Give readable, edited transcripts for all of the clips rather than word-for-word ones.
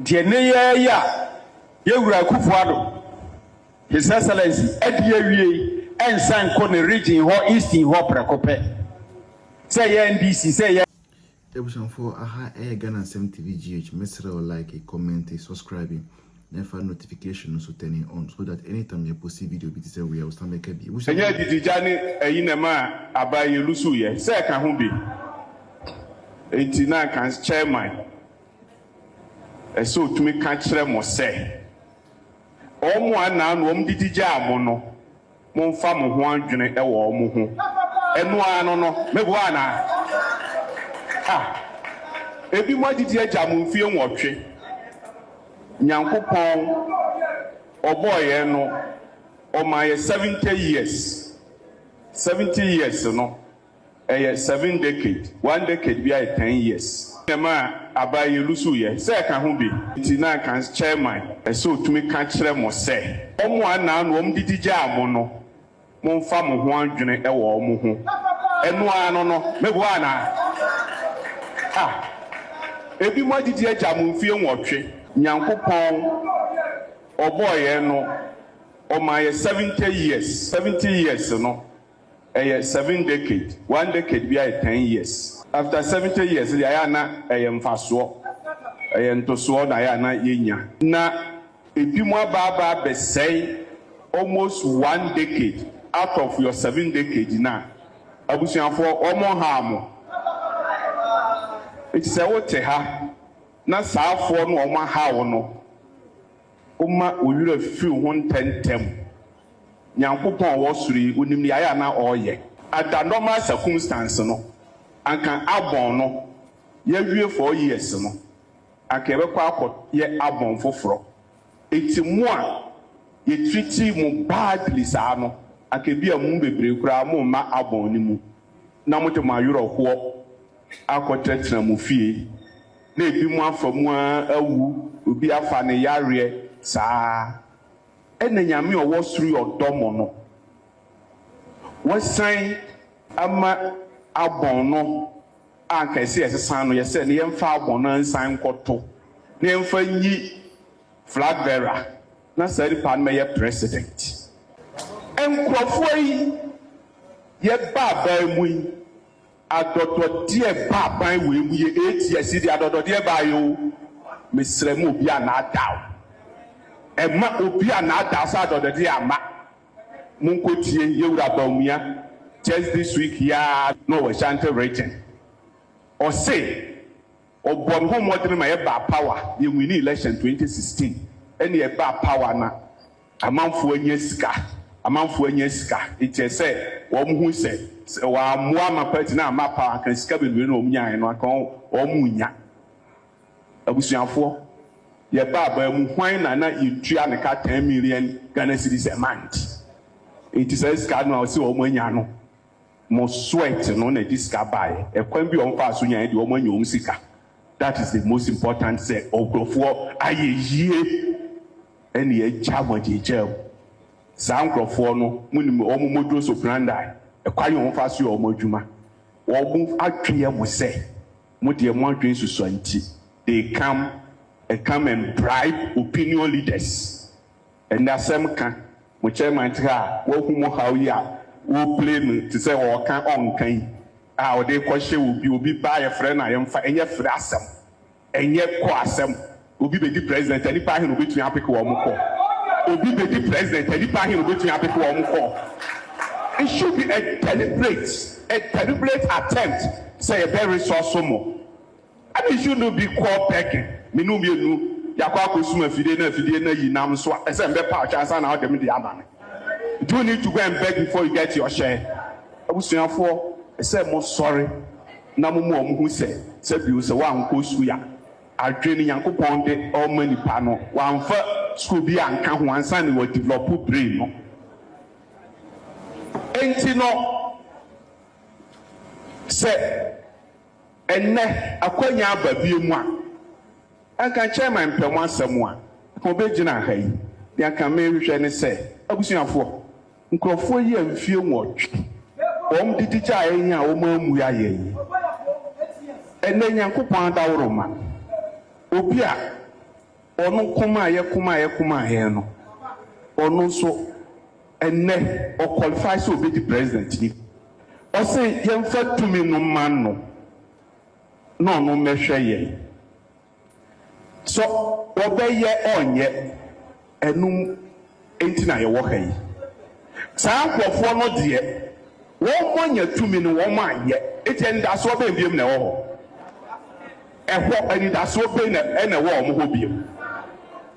Diania Yura Kufuado, His Excellency, Eddie and San Kone region or Easting Hopper Cope. Say NDC, say Ebusan for aha Ghana TV GH, message or like, a comment, a subscribing, never notification so turning on so that anytime you post a video, it is a way I will start making it. Say, did you Johnny a inema abai Lusuye? Say, can who be 89 can chairman. So to me catch them or say, one and did jamono, mon farm one journey a war and one no, maybe one. Ebi mo did jamu feel watching. Nyankopon oboy no o my 70 years. 70 years no. 7 decades. 1 decade be 10 years. Nema abaye lusuye say kan ho bi tina kan chairman so to me kan kire mo say omo ana no didi jam no mo mfa mo ho adwene e wo mo ho eno ano no mebo ana ebi mo didi jam mfie nwotwe nyankopon oboye no o my 70 years 70 years no 7 decades. 1 decade be 10 years. After 70 years, the ayana mfaso ntoso na ayana yenya na ebimwa baba be say almost 1 decade out of your 7 decades na abusuafo omo ha mo it say wote ha na saafo no omo ha wo no oma oyura fi ho ntentem nyankopon wo suri onim ni ayana oye at the normal circumstance no anka abon no ye wie 4 years no anka be kwa akọ ye abon foforo eti mu a ye treaty mu badly sa no anka bi amu bebre kura mu ma abon ni mu na mo te ma yoro ho akọ tretra mu fie na ebi mu afa mu awu obi afa ne yare sa ena nyame owo suru odomo no wasan ama abon no anka se yesan no yese ne yemfa abon no nsan koto ne yemfa nyi flag bearer na sari pan me ye president enkrofo yi ye baba mu yi adodo die baba we mu ye 8 years di adodo die ba yo mesre mu obi anadaw ema obi anadaw sa adodo die ama munkotie yewura Bawumia just this week ya no Washington region or say obon ho modern ma ba power ye win election 2016 any e ba power na amanfo anya sika it say wo mu hu say wa moa ma party na ma power kan sika be no omnyan no kan wo mu nya abusuafo ye ba mu hwan na yitua ne ka 10 million Ghana cedis a month it says sika no say wo mu nya no mo sweat no na diska buy e kwan bi on fa so nya de o mo nya sika. That is the most important say ogrofo ayeyie ene e jamodi jam sa nkrofo no munim o mo modro so branda e kwan on fa so o mo adwuma wo mu atwe mo say mo de mo adwen susu anti they come and bribe opinion leaders and asem ka mo chairman tra wo hu mo hawia wo play me to say o kan on kan a o de kwhye obi ba ye frɛ na ye mfa enye frɛ asɛm enye kɔ asɛm obi be di president ani pa hin obi tun apeke wo mo kɔ obi be di president ani pa hin obi tun apeke wo mo kɔ. It should be a deliberate attempt say a very resourceful mo and it should not be called begging me no yakwa akosuma fide na yinam so ese mbe pa chance na o dem de ama me. You need to go and beg before you get your share. Abusuafo say mo sorry na mo hu say bi o say wan ko su ya adwene Nyankopon de o mani pa no wan fa school bi anka ho ansa ne wo develop brain no enti no say enne akwanya ababie mu a anka chairman pɛmo asɛm a ko be gina ha yi ya ka me hwehwɛ ne say abusuafo nkrofo yi amfie nwotwe om didi cha yen a o ma mu ya yen enne Nyankopon da woroma obi a ɔno kuma no ɔno nso ene o qualify so be the president ni o say yemfa tumi no man no mehwe ye so obeye onye enum enti na ye wo kai saa kwofo no de wo monya tumi no wo ma ye eti nda so be biem na wo ho ani da so be na ene wo mo ho biem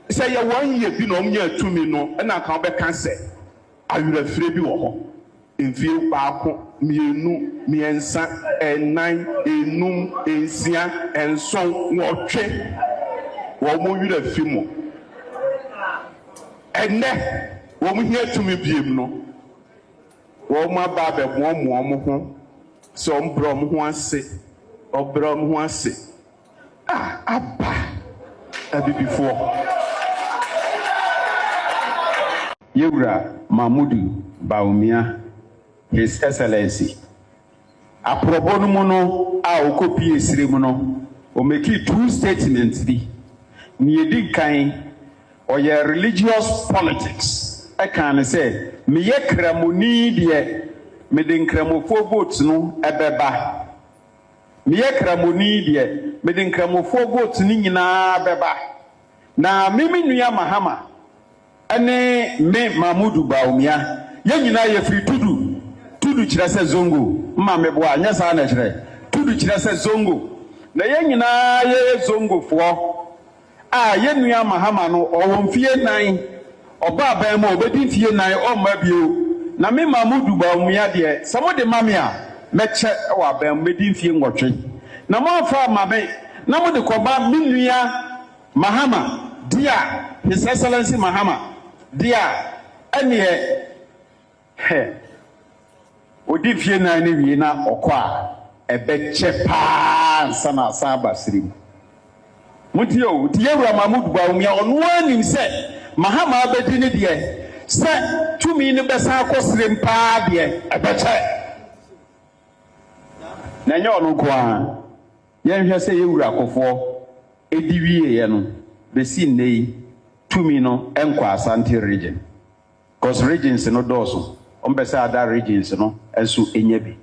say ye wan ye bi no monya tumi no na kan be kan say ayurafire bi wo ho mfie baako mienu miensa enan enum ensia enson nwotwe wo mo yurafie mo enne wo mo hia tumi biem no wo mo aba be mo ho so ombro mo ho ase obro mo ho ase aba abibifo Yewura Mahmudu Bawumia, His Excellency. Aprobo no mono a okopi esire mu no, o make two statements bi. Ni edi kan oye religious politics. I can say me ye kramoni de me de nkramofo vote no ebeba. Me ye kramoni de me de nkramofo vote ni nyina beba. Na mimi nua Mahama ane me Mahmudu Bawumia ye nyina ye free tudu kire se zongo mma me boa nya sa na kire tudu kire se zongo na ye nyina ye zongo fo ye nua Mahama no owo mfie nan oba ban ma obedi mfie nan o ma bio na me Mahmudu Bawumia de samo de mame a meche wa ban medi mfie ngotwe na mo fa mabe na mo de koba me nua Mahama dia His Excellency Mahama dia ene odi fie na ne wie na okwa ebeche pa sana saba sirim mutio Yewura Mahmudu Bawumia onu anim se Mahama abedi ne de se tumi ne besa akosirim pa de ebeche na nye onu kwa ye hwe se Yewura akofo edi wie ye no besi nei tumi no enkwa Asante region cause regions no doso ombesa other regions no enso enyebi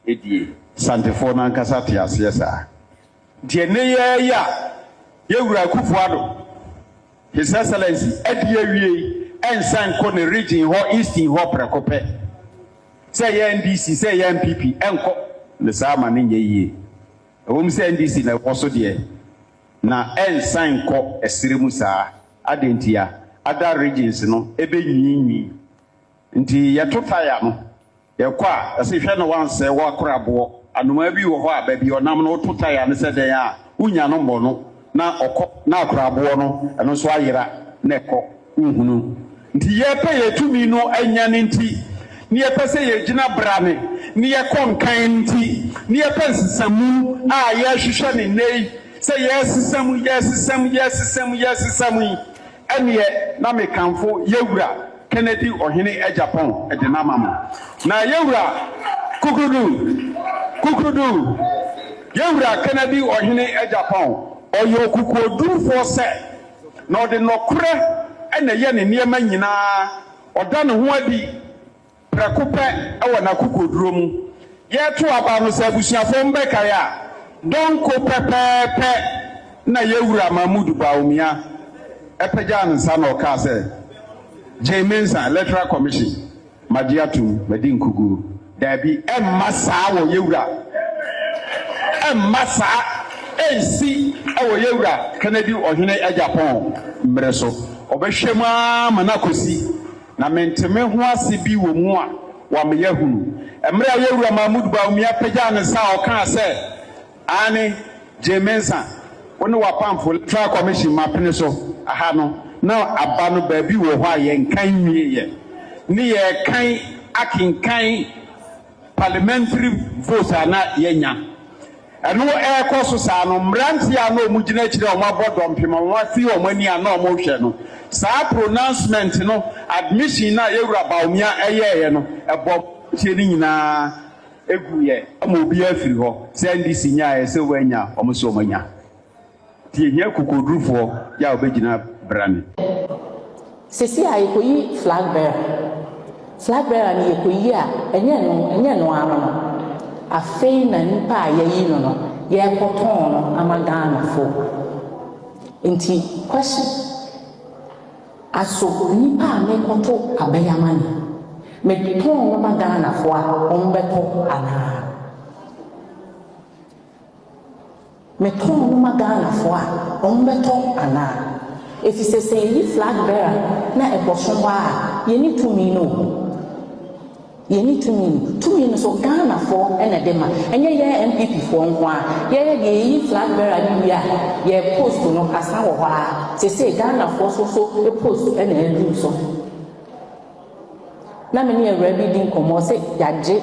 edie santefo na nkasa te ase sa de ne ya Yewura Kufuado His Excellency edie wie ensan ko ne region ho eastern ho prekope say ya NDC say ya NPP enko le sama ne nyeye o say NDC na woso de na ensan ko esiremu saa adentia other regions no ebe nyinyi nti yetotaya no yekwa ase hwe no wanse wa korabo anoma bi wo ho aba bi onam no totaya ne se den a unya no mbo no na okọ na akorabo no eno so ayira na ekọ nhunu nti yepe yetumi no anya ne nti ni yepe se yegina brane ni yekonkan nti ni yepe nsesamu a ye hwehwe ne nei se yesisamu eniye na mekanfo Yewura Kennedy ohene Japan edenamama na Yewura kukudu Yewura Kennedy ohene Japan oyo kukodurfo se na ode nokure ene ye ne niema nyina oda ne ho adi prekope ewo na kukoduro mu yeto aba no se abusuafo mbeka ya donko pepepe na Yewura Mahmudu Bawumia epeja nsa na oka se Jemensa Electoral Commission Magiatu Medinkugu dabi emmasa wo Yewura emmasa ensi ewo Yewura Kennedy ohene Japan mreso obehwemu amanakosi na menteme ho ase bi wo mu a wa me yahunu emre Yewura Mahmudu Bawumia peja nsa oka se ani Jemensa woni wa pamfo Electoral Commission mapene so aha no na aba no ba bi wo ho a ye nkan nwie ye ni ye kan akinkan parliamentary vote na ye nya eno ekoso sa no mranti a no mugina kire o mabodom pema wa fi o mani a na o mo hwe no sa pronouncement no admission na Yewura Bawumia eye no ebo tie ni nyina egu ye mo bi afiri ho se NDC nya ye se wanya o mo so manya Tia kukodrufo ya obegina brani. Sisi a yekoyi flag bearer ni yekoyi a enye no ano afei na nipa a yeyi no ye koton no amagana fo. Nti question aso nipa a me koto abayamani me ton no amagana fo a ombeto ana me ton no amagana fo a ombeto ana. If you say you flag bearer, na a portion wa, you need to mean no. You need to mean so Ghana for and a dema, and yeah, MPP for one. Yeah, ye flag bearer, yeah, post to no as now. They say Ghana for so a post and a do so. Na many a reading come or say, Yaje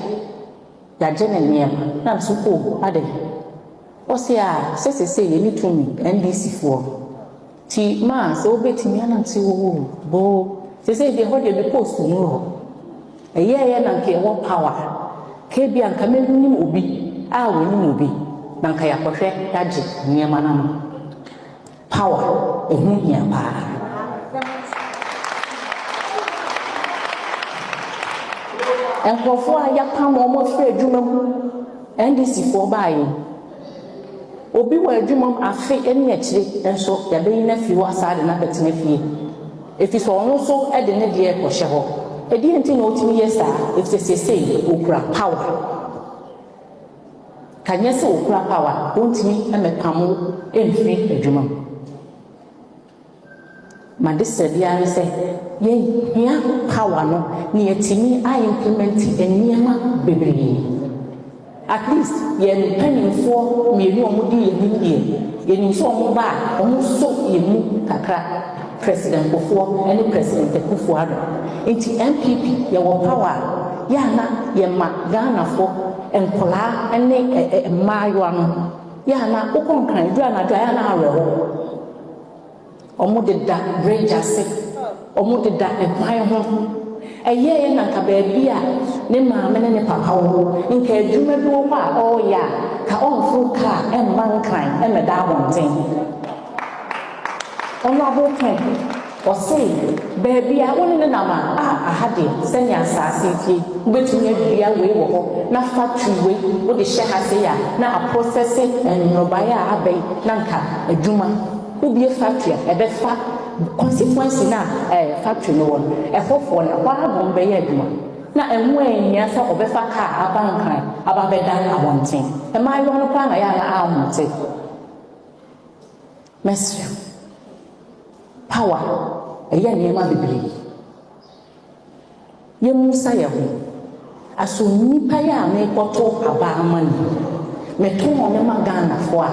and Yam, not so cool, are they? Or say, you need to mean NDC for. Ti ma so betimi ananti wo bo se say dey hold the post no eye na nke wo power ke bia nka menim obi a wonim obi na nka yakohwe yaje niema na power ehu hia pa enkofo a yapam omo fre adwuma mu NDC for bae obi wa adwumam afe eni akire enso ya beyi na fi wa saade na betena fie efi so ono so e de ne de ko hye ho e di enti na otimi yesa if say okura power kanye se okura power ontimi emepamo emfi adwumam ma de se bia se ye hia power no ni etimi a implement eniema bebree. At least, ye penny for me, no more dear, ye so more back, almost so ye move kakra president before any president the Kufuado. Into MPP, your power, yana, ye ma Ghana for and Kola and a Mayuano. Yana, Okon can do an Diana Arrow. Omo de that bridge as sick, omo de that and my home. A year na ka baby a ne maame ne papa wo nka adwuma bi wo ma o ya ka onfo ka emman kan emeda wonten ono abokan o say baby a woni ne nama ahade senya asase fie betumi adua we wo ho na factory we wo de hye ha say ya na a process nrobai a abai na nka adwuma wo bie factory e be fa consequence na factory no one e fofo na kwa bombe ya adwuma na enwo ehia sa obefa ka abankan ababeda abonten e ma yo no kwa na ya na amonte mesre power eya niema bibiri ye musa ye ho aso nipa ya na ekoto abamani meto mo ne magana fo a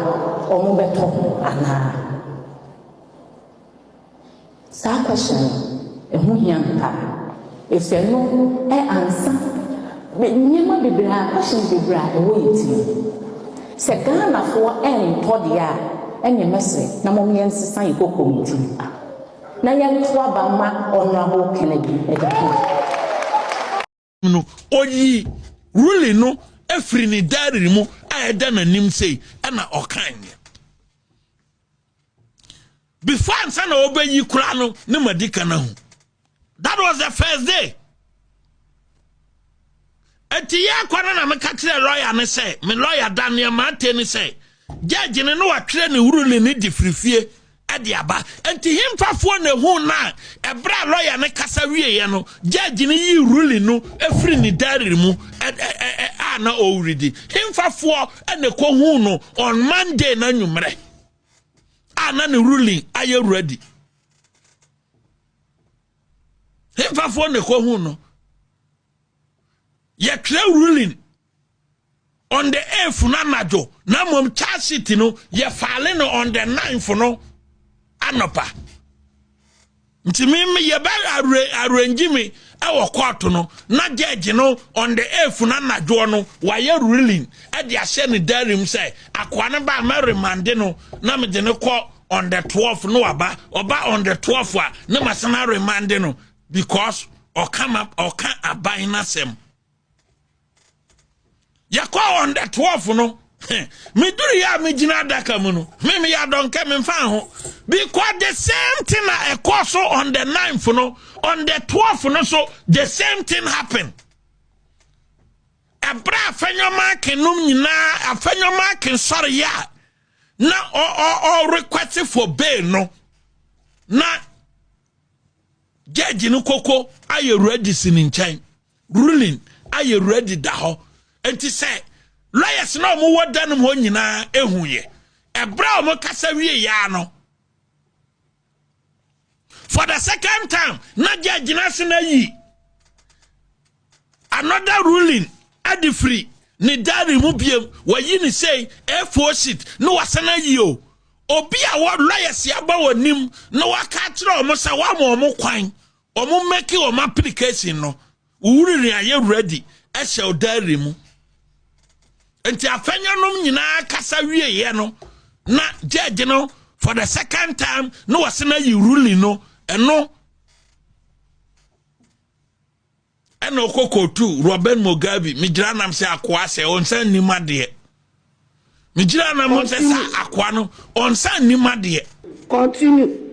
omo beto ana sa question ehu hia nta efe no ansa me nyema bebra question bebra ewo yiti se Ghana fo to dia enye mese na mom yen sesa ikoko mti na yen to abama honorable Kennedy edepo no oyi really no efri ni dari mu ayeda na nim sei na okanye before answer na obeyi kura no ne madika na hu. That was the first day. Etiya kwana na me kakire lawyer ne say me lawyer Daniel Mate ne say judge ne no watwere ne wurule ne difrifie ade aba enti himfafo na hu na ebra lawyer ne kasa wieye no judge ne yi rule no efri ni diary mu na already himfafo ene ko hu no on Monday na nwumre na the ruling are you ready? If I phone the Kohuno, ye clear ruling on the 8th Namajo, Namum Chasitino, ye falling on the 9th no Anopa. To me, ye better arrange me our quarter no, not judge no on the 8th Namajo, why you ruling at the Ascend Darim say, Aquana by Mary Mandino, Namadino call. On the 12th no aba on the 12th wa ne masana remind no because or come up or can't abide in them. Ya call on the 12th no Me do ya me jina adaka mu no. Me ya don ke me mfa ho. Because the same thing na ekoso on the 9th no, on the 12th no so the same thing happened. Abra afanyoma kenum nyina afanyoma ken sorry ya. Na or request for bail no. Na judge no koko aye ready sin nchen. Ruling aye ready da ho. Enti say lawyers no mo wodanum ho nyina ehuye. Ebra mo kasa wie ya no. For the second time, na judge na sina yi. Another ruling adi free ni dari mu biem wa yi ni say F4 seat no wasana yi o. Obi a wo lawyers ya ba wonim no waka kire o mo sa wa mo kwan. O mo make o application no. Wuri aye ready e shall dari mu. Enti afenyanom nyina kasa wie ye no na judge no for the second time no wasana yi ruling no eno okoko tu Robert Mugabe migira nam se akwa se onsan nimade migira nam se sa akwa no onsan nimade continue